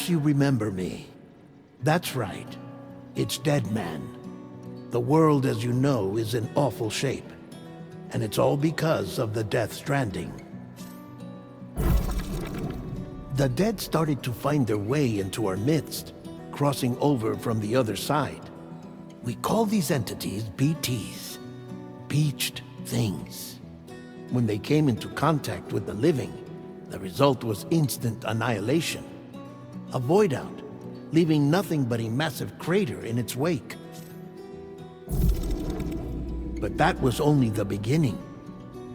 Perhaps you remember me. That's right. It's Dead Man. The world, as you know, is in awful shape. And it's all because of the Death Stranding. The dead started to find their way into our midst, crossing over from the other side. We call these entities BTs, Beached Things. When they came into contact with the living, the result was instant annihilation. A void out, leaving nothing but a massive crater in its wake. But that was only the beginning.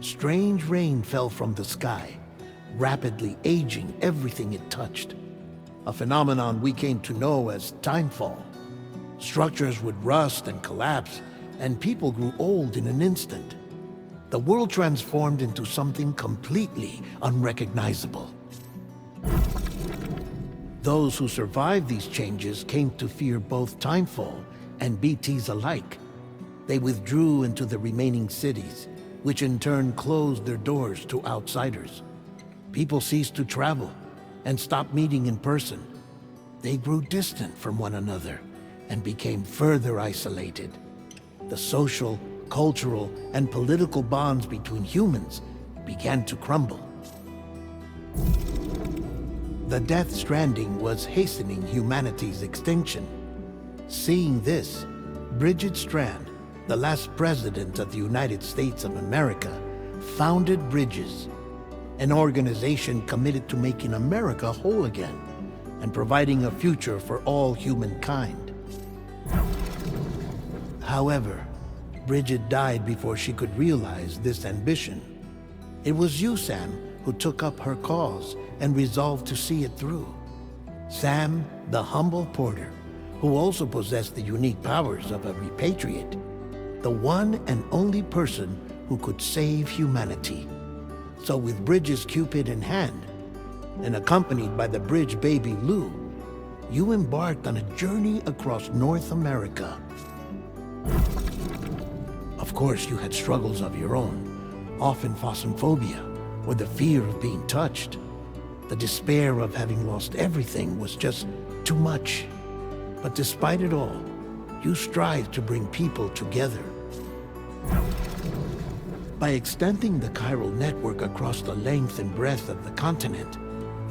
Strange rain fell from the sky, rapidly aging everything it touched. A phenomenon we came to know as timefall. Structures would rust and collapse, and people grew old in an instant. The world transformed into something completely unrecognizable. Those who survived these changes came to fear both timefall and BTs alike. They withdrew into the remaining cities, which in turn closed their doors to outsiders. People ceased to travel and stopped meeting in person. They grew distant from one another and became further isolated. The social, cultural, and political bonds between humans began to crumble. The Death Stranding was hastening humanity's extinction. Seeing this, Bridget Strand, the last president of the United States of America, founded Bridges, an organization committed to making America whole again and providing a future for all humankind. However, Bridget died before she could realize this ambition. It was you, Sam, who took up her cause and resolved to see it through. Sam, the humble porter, who also possessed the unique powers of a repatriate, the one and only person who could save humanity. So with Bridges' Cupid in hand, and accompanied by the bridge baby Lou, you embarked on a journey across North America. Of course, you had struggles of your own, often phasmophobia, or the fear of being touched. The despair of having lost everything was just too much. But despite it all, you strive to bring people together. By extending the chiral network across the length and breadth of the continent,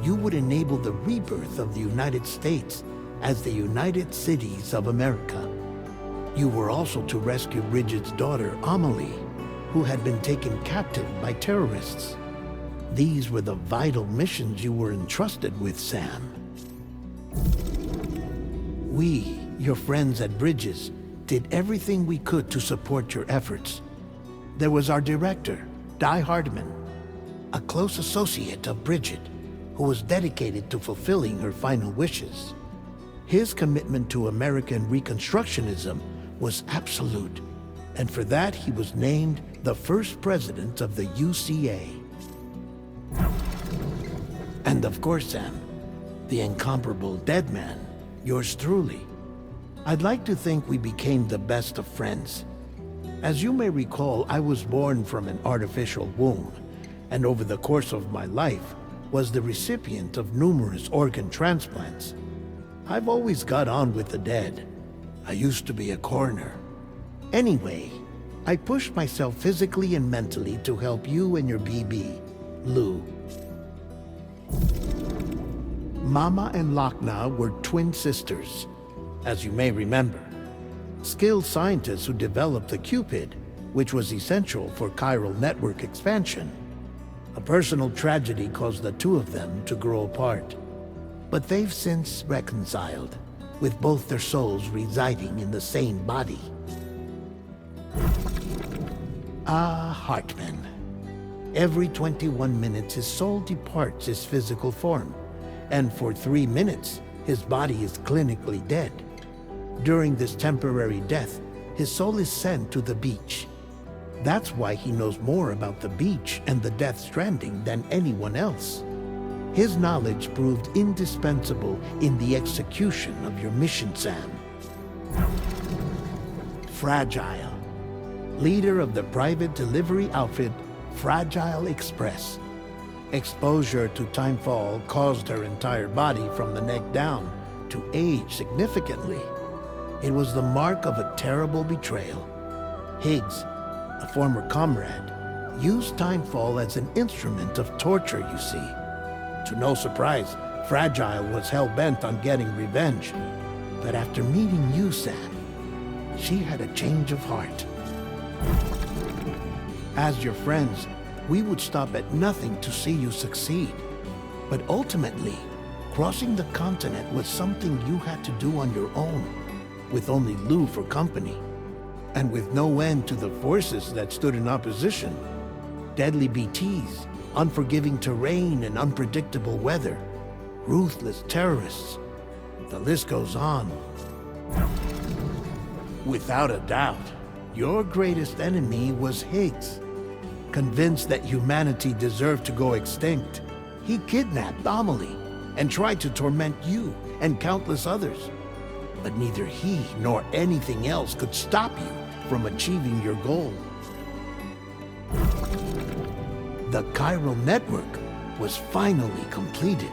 you would enable the rebirth of the United States as the United Cities of America. You were also to rescue Bridget's daughter, Amelie, who had been taken captive by terrorists. These were the vital missions you were entrusted with, Sam. We, your friends at Bridges, did everything we could to support your efforts. There was our director, Di Hardman, a close associate of Bridget, who was dedicated to fulfilling her final wishes. His commitment to American Reconstructionism was absolute, and for that he was named the first president of the UCA. And of course, Sam, the incomparable Dead Man, yours truly. I'd like to think we became the best of friends. As you may recall, I was born from an artificial womb, and over the course of my life was the recipient of numerous organ transplants. I've always got on with the dead. I used to be a coroner. Anyway, I pushed myself physically and mentally to help you and your BB, Lou. Mama and Lakna were twin sisters, as you may remember. Skilled scientists who developed the Cupid, which was essential for chiral network expansion. A personal tragedy caused the two of them to grow apart. But they've since reconciled, with both their souls residing in the same body. Ah, Hartman. Every 21 minutes his soul departs his physical form, and for 3 minutes his body is clinically dead. During this temporary death, his soul is sent to the beach. That's why he knows more about the beach and the Death Stranding than anyone else. His knowledge proved indispensable in the execution of your mission, Sam. Fragile, leader of the private delivery outfit Fragile Express. Exposure to timefall caused her entire body from the neck down to age significantly. It was the mark of a terrible betrayal. Higgs, a former comrade, used timefall as an instrument of torture, you see. To no surprise, Fragile was hell-bent on getting revenge. But after meeting you, Sam, she had a change of heart. As your friends, we would stop at nothing to see you succeed. But ultimately, crossing the continent was something you had to do on your own, with only Lou for company, and with no end to the forces that stood in opposition. Deadly BTs, unforgiving terrain and unpredictable weather, ruthless terrorists. The list goes on. Without a doubt, your greatest enemy was Higgs. Convinced that humanity deserved to go extinct, he kidnapped Amelie and tried to torment you and countless others. But neither he nor anything else could stop you from achieving your goal. The chiral network was finally completed.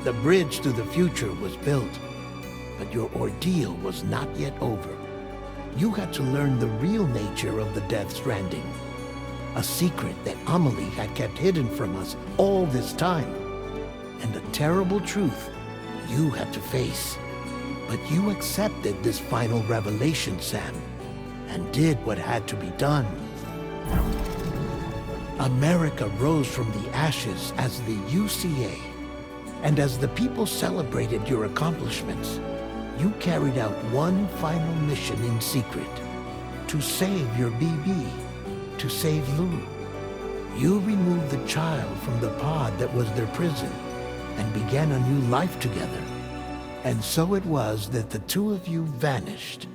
The bridge to the future was built, but your ordeal was not yet over. You had to learn the real nature of the Death Stranding, a secret that Amelie had kept hidden from us all this time, and a terrible truth you had to face. But you accepted this final revelation, Sam, and did what had to be done. America rose from the ashes as the UCA, and as the people celebrated your accomplishments, you carried out one final mission in secret, to save your BB, to save Lou. You removed the child from the pod that was their prison and began a new life together. And so it was that the two of you vanished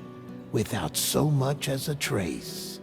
without so much as a trace.